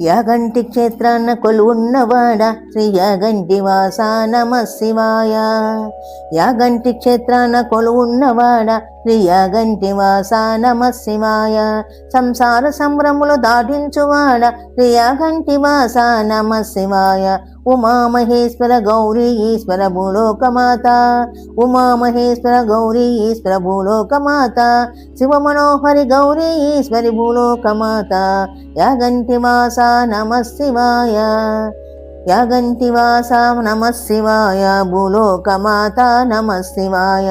యాగంటి క్షేత్రాన్న కొలువున్నవాడ శ్రీ యాగంటి వాస నమ శివాయ. యాగంటి క్షేత్రాన్న కొలువున్నవాడ శ్రీ యాగంటి వాస నమ శివాయ. సంసార సంభ్రములు దాటించువాడ శ్రీ యాగంటి వాస నమ శివాయ. ఉమామహేశ్వర గౌరీ ఈశ్వర భూలోకమాత, ఉమామహేశ్వర గౌరీ ఈశ్వర భూలోకమాత, శివ మనోహరి గౌరీ ఈశ్వరి భూలోకమాత. యాగంటి వాస నమ శివాయ, యాగంటి వాస నమ శివాయ, భూలోకమాత నమ శివాయ.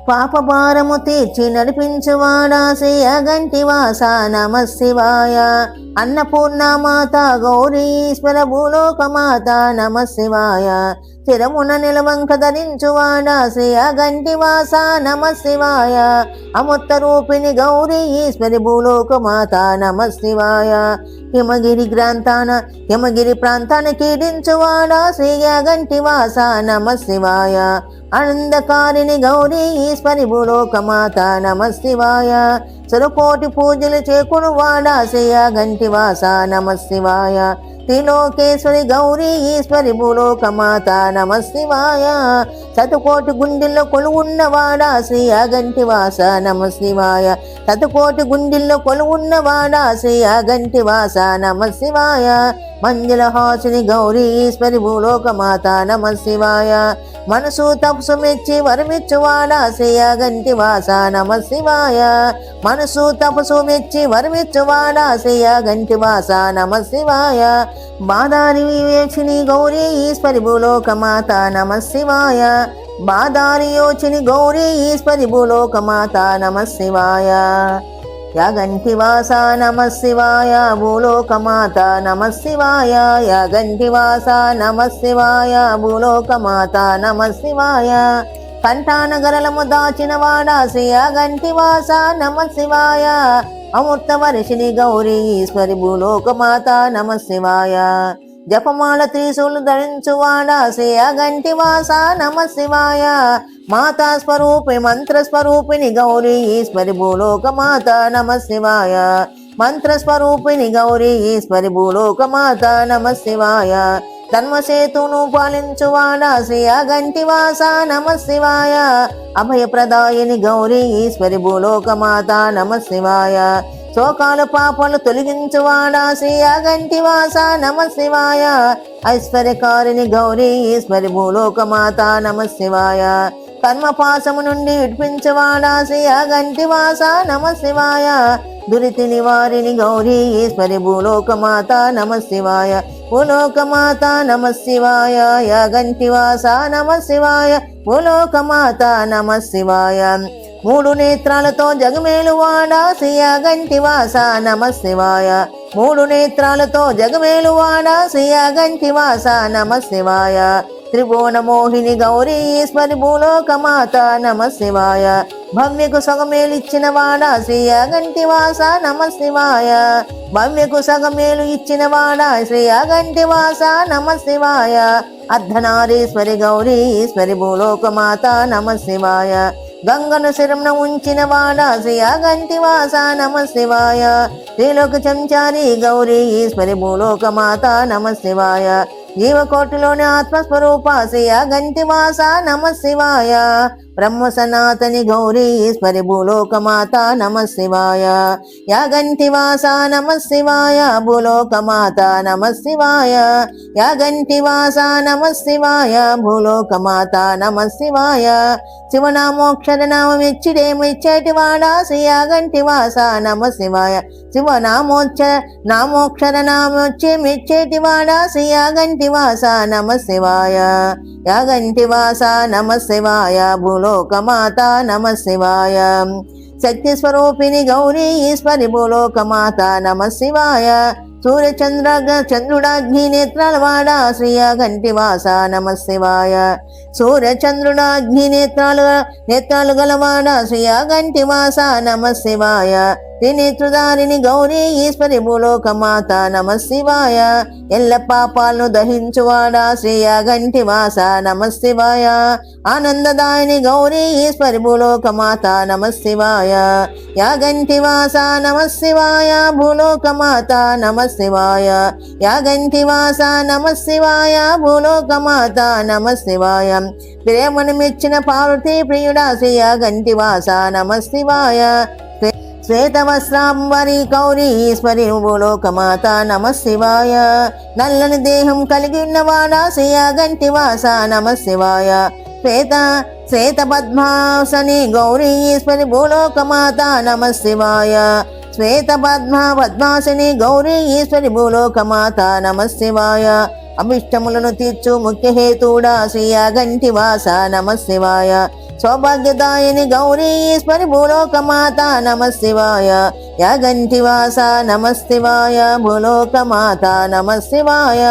పాపభారము తీర్చి నడిపించువాడా శ్రీ యాగంటి వాస నమ శివాయ. అన్నపూర్ణమాత గౌరీ ఈశ్వర భూలోకమాత నమ శివాయ. స్థిరమున నిలవంక ధరించువాడా శ్రీ యాగంటి వాస నమ శివాయ. అమృత రూపిణి గౌరీ ఈశ్వరి భూలోకమాత నమ శివాయ. హిమగిరి ప్రాంతాన్ని కీడించువాడా శ్రీ యాగంటి వాస నమ శివాయ. ఆనందకారిణి గౌరీ ఈశ్వరి భూలోకమాత నమ శివాయ. సురకోటి పూజలు చేకును వాడా శ్రీ యాగంటి వాస నమ శివాయ. త్రిలోకేశ్వరి గౌరీ ఈశ్వరి భూలోకమాత నమ శివాయ. శతకోటి గుండెల్లో కొలువున్నవాడా శ్రీ యాగంటి వాస నమ శివాయ. శతకోటి గుండెల్లో కొలువున్నవాడా శ్రీ యాగంటి వాస నమ శివాయ. మంజులహాసిని గౌరీ ఈశ్వరి భూలోకమాత నమ శివాయ. మనసు తపసు మెచ్చి వరమిచ్చువాడా శ్రీ యాగంటి వాస నమ శివాయ. మనసు తపసు మెచ్చి వరమిచ్చువాడా శ్రీ యాగంటి వాస నమ శివాయ. బాదారి వివేచిని గౌరీ ఈశ్వరి భూలోకమాత నమ శివాయ. బాదారి యోచిని గౌరీ ఈశ్వరి భూలోకమాత నమ శివాయ. యాగంటి వాస నమ శివాయ, భూలోకమాత నమ శివాయ. యాగంటి వాస నమ శివాయ, భూలోకమాత నమ శివాయ. కంఠానగరలము దాచిన వాడా శ్రీ యాగంటి వాస నమ శివాయ. అమృత వర్షిణి గౌరీ ఈశ్వరి భూలోకమాత నమ శివాయ. జపమాల త్రిశూలు ధరించువాడా శ్రీ యాగంటి వాస నమ శివాయ. మాతా స్వరూపి మంత్రస్వరూపిణి గౌరీ ఈశ్వరి భూలోకమాత నమ శివాయ. మంత్రస్వరూపిణి గౌరీ ఈశ్వరి భూలోకమాత నమ శివాయ. ధర్మసేతును పాలించువాడా శ్రీ యాగంటి వాస నమ శివాయ. అభయప్రదాయిని గౌరీ ఈశ్వరి భూలోకమాత నమ శివాయ. శోకాల పాపలు తొలగించువాడా శ్రీ యాగంటి వాస నమ శివాయ. ఐశ్వర్యకారిణి గౌరీ ఈశ్వరి భూలోకమాత నమ శివాయ. కర్మపాసము నుండి విడిపించువాడా శ్రీ యాగంటి వాస నమ శివాయ. దురితి నివారిని గౌరీ ఈశ్వరి భూలోకమాత నమ శివాయ. భూలోకమాత నమ శివాయ. యాగంటి వాస నమ శివాయ. భూలోకమాత నమ శివాయ. మూడు నేత్రాలతో జగమేలువాడా శ్రీ యాగంటి వాస నమ శివాయ. మూడు నేత్రాలతో జగమేలువాడా శ్రీ యాగంటి వాస నమ శివాయ. త్రిభువన మోహిని గౌరీ ఈశ్వరి భూలోకమాత నమ శివాయ. భవ్యకు సగమేలిచ్చిన వాడా శ్రీ యాగంటి వాస నమ శివాయ. భవ్యకు సగమేలు ఇచ్చిన వాడా శ్రీ యాగంటి వాస నమ శివాయ. అర్ధనారీశ్వరి గౌరీ ఈశ్వరి భూలోకమాత నమ శివాయ. గంగను శిరమున ఉంచిన వాడా శ్రీ యాగంటి వాస నమ శివాయ. త్రిలోక సంచారి గౌరీ ఈశ్వరి భూలోకమాత నమ శివాయ. జీవకోటిలోని ఆత్మస్వరూప శ్రీ యాగంటి వాస నమ శివాయ. బ్రహ్మ సనాతని గౌరీ ఈశ్వరి భూలోకమాత నమ శివాయ. యాగంటి వాస నమ శివాయ. భూలోకమాత నమ శివాయ. యాగంటి వాస నమ శివాయ. భూలోకమాత నమ శివాయ. శివనామోక్షర నామం ఇచ్చేటి వాడా శ్రీ యాగంటి వాస నమ శివాయ. నామోక్షర నామొచ్చేటి వాడా శ్రీ యాగంటి వాస నమ శివాయ. యాగంటి వాస నమ శివాయ. భూలోకమాత నమ శివాయ. శక్తి స్వరూపిణి గౌరీ ఈశ్వరి భూలోకమాత నమ శివాయ. చంద్రుడాగ్ని నేత్రాల వాడా శ్రీ యాగంటి వాస నమ శివాయ. సూర్యచంద్రుడాగ్ని నేత్రాలు గలవాడా శ్రీ యాగంటి వాస నమ శివాయ. త్రినేత్రధారిణి గౌరీ ఈశ్వరి భూలోక మాత నమ శివాయ. ఎల్ల పాపాలను దహించువాడా శ్రీ యాగంటి వాస నమ శివాయ. ఆనందదాయిని గౌరీ ఈశ్వరి భూలోక మాత నమ శివాయ. యాగంటి వాస నమ శివాయ. భూలోక మాత నమ శివాయ. యాగంటి వాస నమ శివాయ. భూలోక మాత నమ శివాయ. ప్రేమను మెచ్చిన పార్వతీ ప్రియుడా శ్రీ యాగంటి వాస నమ శివాయ. శ్వేతవస్త్రాంబరి గౌరీ ఈశ్వరి భూలోక మాత నమ శివాయ. నల్లని దేహం కలిగి ఉన్నవాడా శ్రీ యాగంటి వాస నమ శివాయ. శ్వేత పద్మాసని గౌరీ ఈశ్వరి భూలోక మాత నమ శివాయ. శ్వేత పద్మాసని గౌరీ ఈశ్వరి భూలోక మాత నమ శివాయ. అభిష్టములను తీర్చు ముఖ్య హేతుడా శ్రీ యాగంటి వాస నమ శివాయ. సౌభాగ్యదాయిని గౌరీ ఈశ్వరి భూలోక మాత నమ శివాయ. యాగంటి వాస నమ శివాయ. భూలోక మాత నమ శివాయ.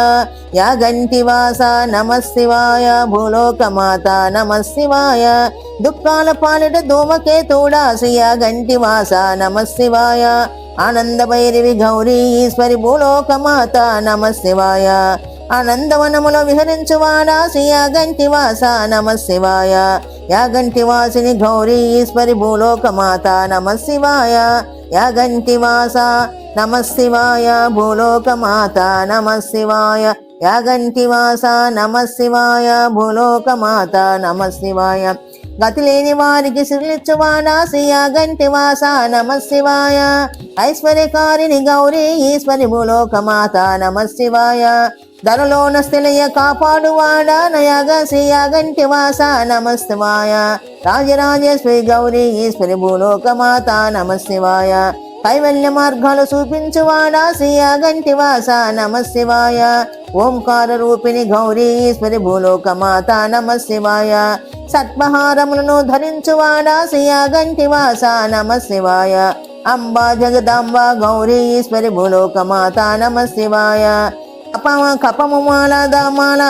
యాగంటి వాస నమ శివాయ. భూలోక మాత నమ శివాయ. దుఃఖాల పాలిట ధూమకేతుడా శ్రీ యాగంటి వాస నమ శివాయ. ఆనంద భైరవి గౌరీ ఈశ్వరి భూలోక మాత నమ శివాయ. ఆనందవనములో విహరించువాడా శ్రీ యాగంటి వాస నమ శివాయ. యాగంటి వాసిని గౌరీ ఈశ్వరి భూలోక మాత నమ శివాయ. యాగంటి వాస నమ శివాయ. భూలోక మాత నమ శివాయ. యాగంటి వాస నమ శివాయ. భూలోక మాత నమ శివాయ. గతి లేని వారికి సిరిలిచ్చువాడా శ్రీ యాగంటి వాస నమ శివాయ. ఐశ్వర్యకారిణి గౌరీ ఈశ్వరి భూలోక మాత నమ శివాయ. ధరలోన స్థిలయ కాపాడువాడా నయగ శ్రీ యాగంటి వాస నమ శివాయ. రాజరాజేశ్వరి గౌరీ ఈశ్వరి భూలోక మాత నమ శివాయ. కైవల్య మార్గాలు చూపించువాడా శ్రీ యాగంటి వాస నమ శివాయ. ఓంకార రూపిణి గౌరీ ఈశ్వరి భూలోక మాత నమ శివాయ. సత్మహారములను ధరించువాడా శ్రీ యాగంటి వాస నమ శివాయ. అంబా జగదాంబ గౌరీ ఈశ్వరి భూలోక మాత నమ శివాయ. కపము మాల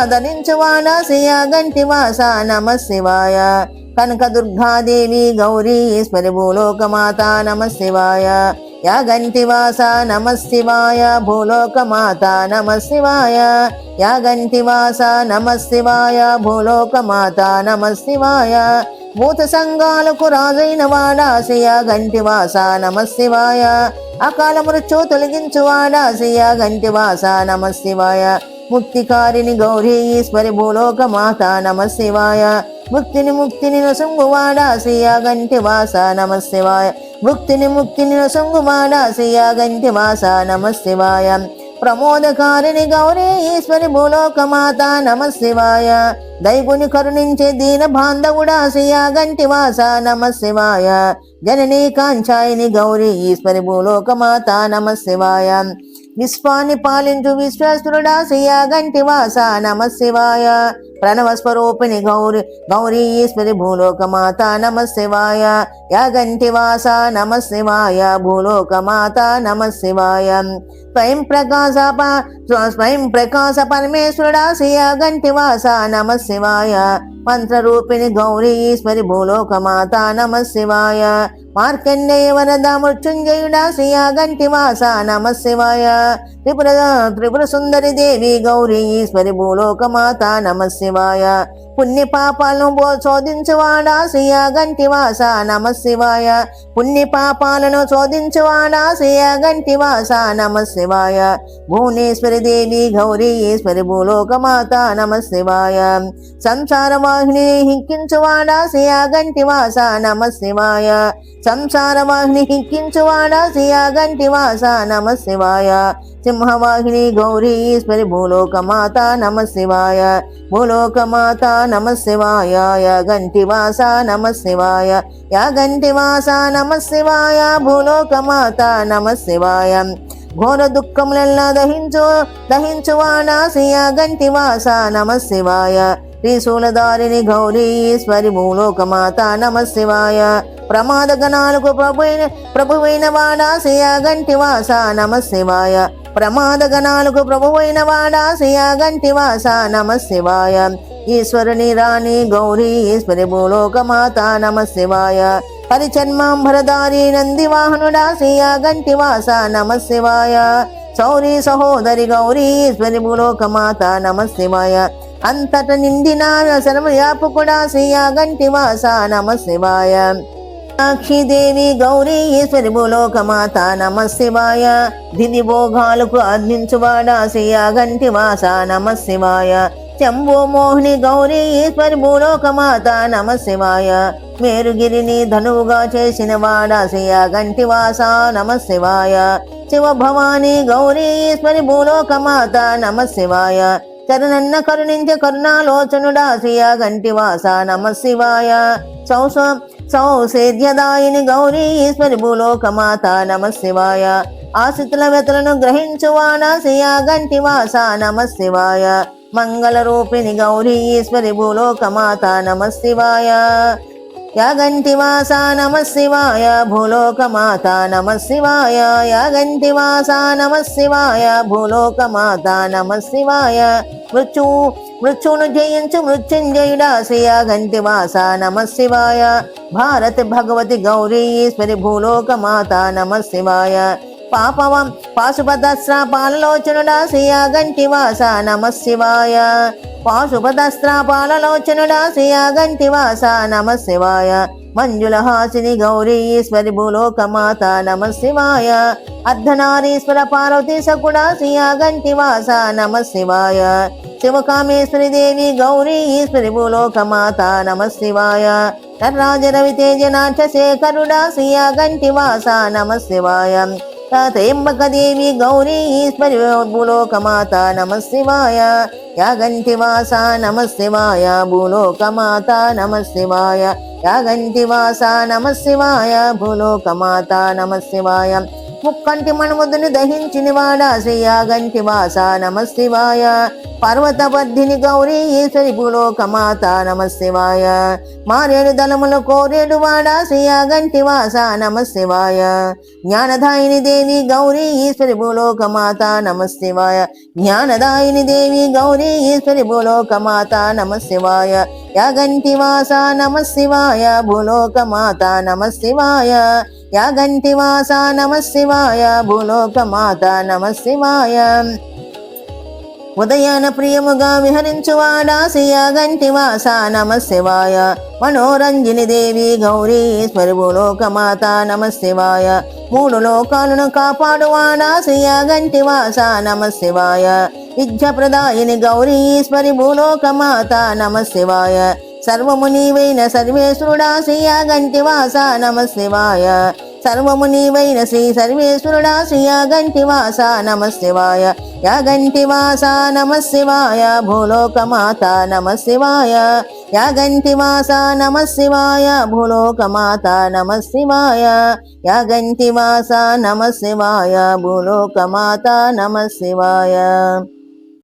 ధరించువాడా శ్రీ యాగంటి వాస నమ శివాయ. కనక దుర్గాదేవి గౌరీ ఈశ్వరి భూలోక మాత నమ శివాయ. యాగంటి వాస నమ శివాయ. భూలోక మాత నమ శివాయ. యాగంటి వాస నమ శివాయ. భూలోక మాత నమ శివాయ. భూత సంఘాలకు రాజైన వాడా శ్రీ యాగంటి వాస నమ శివాయ. అకాల మృత్యు తొలగించువాడా శ్రీ యాగంటి వాస నమ శివాయ. ముక్తికారిణి గౌరీ ఈశ్వరి భూలోక మాత నమ శివాయ. ముక్తిని నొసంగువాడా శ్రీ యాగంటి వాస నమ శివాయ. ముక్తిని నొసంగువాడా శ్రీ యాగంటి వాస నమ శివాయ. ప్రమోదకారిణి గౌరీ ఈశ్వరి భూలోక మాత నమ శివాయ. దైవుని కరుణించే దీన బాంధవుడా శ్రీ యాగంటి వాస నమ శివాయ. జననీ కాంచాయిని గౌరీ ఈశ్వరి భూలోక మాత నమ శివాయ. విశ్వాన్ని పాలించు విశ్వేశ్వరుడా శ్రీ యాగంటి వాస నమ శివాయ. ప్రణవ స్వరూపిణి గౌరీ ఈశ్వరి భూలోక మాత నమ శివాయ. యాగంటి వాస నమ శివాయ. భూలోక మాత నమ శివాయ. స్వయం ప్రకాశ పరమేశ్వరుడా శ్రీ యాగంటి వాస నమ శివాయ. మంత్రరూపిణి గౌరీ ఈశ్వరి భూలోక మాత నమ శివాయ. మార్కండేయ వరద మృత్యుంజయుడా శ్రీ యాగంటి వాస నమ శివాయ. త్రిపుర సుందరి దేవి గౌరీ ఈశ్వరి భూలోక మాత నమ శివాయ. పుణ్య పాపాలను శోధించువాడా శ్రీ యాగంటి వాస నమ శివాయ. పుణ్య పాపాలను శోధించువాడా శ్రీ యాగంటి వాస నమ శివాయ. భువనేశ్వరి దేవి గౌరీ ఈశ్వరి భూలోక మాత నమ శివాయ. సంసార వాహిని హింకించువాడా శ్రీ యాగంటి వాస నమ శివాయ. సంసార వాహిని హింకించువాడా శ్రీ యాగంటి వాస నమ శివాయ. సింహవాహిని గౌరీ ఈశ్వరి భూలోక మాత నమ శివాయ. భూలోక మాత నమ శివాయ. యాగంటి వాస నమ శివాయ. యాగంటి వాస నమ శివాయ. భూలోక మాత నమ శివాయ. ఘోర దుఃఖములెల్లా దహించువాడా శ్రీ యాగంటి వాస నమ శివాయ. త్రిశూలధారిణి గౌరీ ఈశ్వరి భూలోక మాత నమ శివాయ. ప్రమాద గణాలకు ప్రభువైన వాడా శ్రీ యాగంటి వాస నమ శివాయ. ప్రమాద గణాలకు ప్రభువైన వాడా శ్రీ యాగంటి వాస నమ శివాయ. ఈశ్వరుని రాణి గౌరీ ఈశ్వరి భూలోక మాత నమ శివాయ. పరిచర్మాంబరధారి నందివాహనుడా శ్రీ యాగంటివాస నమః శివాయ. శౌరి సహోదరి గౌరీశ్వరి భూలోకమాత నమః శివాయ. అంతట నిండిన సర్వవ్యాపకుడా శ్రీ యాగంటివాస నమః శివాయ. సాక్షిదేవి గౌరీ ఈశ్వరి భూలోకమాత నమః శివాయ. దివి భోగాలకు అందించువాడా శ్రీ యాగంటివాస నమః శివాయ. శంభో మోహిని గౌరీ ఈశ్వరి భూలోకమాత నమః శివాయ. మేరుగిరిని ధనువుగా చేసిన వాడా శ్రీ యాగంటివాస నమః శివాయ. శివ భవాని గౌరీ ఈశ్వరి భూలోకమాత నమః శివాయ. చరణన్న కరుణించ కరుణాలోచనుడా శ్రీ యాగంటివాస నమః శివాయ. సౌసేద్యదాయిని గౌరీ ఈశ్వరి భూలోకమాత నమః శివాయ. ఆశ్రితుల వ్యతలను గ్రహించువాడా శ్రీ యాగంటివాస నమః శివాయ. మంగళ రూపిణి గౌరీ ఈశ్వరి భూలోకమాత నమః శివాయ. యాగంటివాస నమః శివాయ. భూలోకమాత నమః శివాయ. యాగంటివాస నమః శివాయ. భూలోకమాత నమః శివాయ. మృత్యును జయించు మృత్యుంజయుడా శ్రీ యాగంటివాస నమః శివాయ. భారతి భగవతి గౌరీ ఈశ్వరి భూలోకమాత నమః శివాయ. పాశుపతస్త్రాపాలలోచనుడా శ్రీ యాగంటివాస నమః శివాయ. పాశుపతస్త్రాపాలలోచనుడా శ్రీ యాగంటివాస నమః శివాయ. మంజులహాసిని గౌరీ ఈశ్వరి భూలోకమాత నమః శివాయ. అర్ధనారీశ్వర పార్వతీ సకుడా శ్రీ యాగంటివాస నమః శివాయ. శివకామేశ్వరి దేవి గౌరీ ఈశ్వరి భూలోకమాత నమః శివాయ. నర్రాజ రవితేజ నాట్య శేఖరుడా శ్రీ యాగంటివాస నమః శివాయ. త్రయంబక దేవి గౌరీ ఈశ్వరి భూలోకమాత నమః శివాయ. యాగంటివాస నమః శివాయ. భూలోకమాత నమః శివాయ. యాగంటివాస నమః శివాయ. భూలోకమాత నమః శివాయ. ముక్కంటి మణముదుని దహించిన వాడా శ్రీ యాగంటివాస నమః శివాయ. పర్వతబద్ధిని గౌరీ ఈశ్వరి భూలోకమాత నమః శివాయ. మారేడు దళములు కోరేడు వాడా శ్రీ యాగంటివాస నమః శివాయ. జ్ఞానదాయిని దేవి గౌరీ ఈశ్వరి భూలోకమాత నమః శివాయ. జ్ఞానదాయిని దేవి గౌరీ ఈశ్వరి భూలోకమాత నమః శివాయ. యాగంటివాస నమః శివాయ. భూలోకమాత నమః శివాయ. యాగంటివాస నమః శివాయ. భూలోకమాత నమః శివాయ. ఉదయాన ప్రియముగా విహరించువాడా శ్రీ యాగంటివాస నమః శివాయ. మనోరంజని దేవి గౌరీ ఈశ్వరి భూలోకమాత నమః శివాయ. మూడు లోకాలను కాపాడువాడా శ్రీ యాగంటివాస నమః శివాయ. విద్యప్రదాయిని గౌరీ ఈశ్వరి భూలోకమాత నమః శివాయ. సర్వము నీవైన సర్వేశ్వరుడా శ్రీ యాగంటివాస నమః శివాయ. సర్వము నీవైన శ్రీ సర్వేశ్వరుడా శ్రీ యాగంటివాస నమః శివాయ. యాగంటివాస నమః శివాయ. భూలోకమాత నమః శివాయ. యాగంటివాస నమః శివాయ. భూలోకమాత నమః శివాయ. యాగంటివాస నమః శివాయ. భూలోకమాత నమః శివాయ.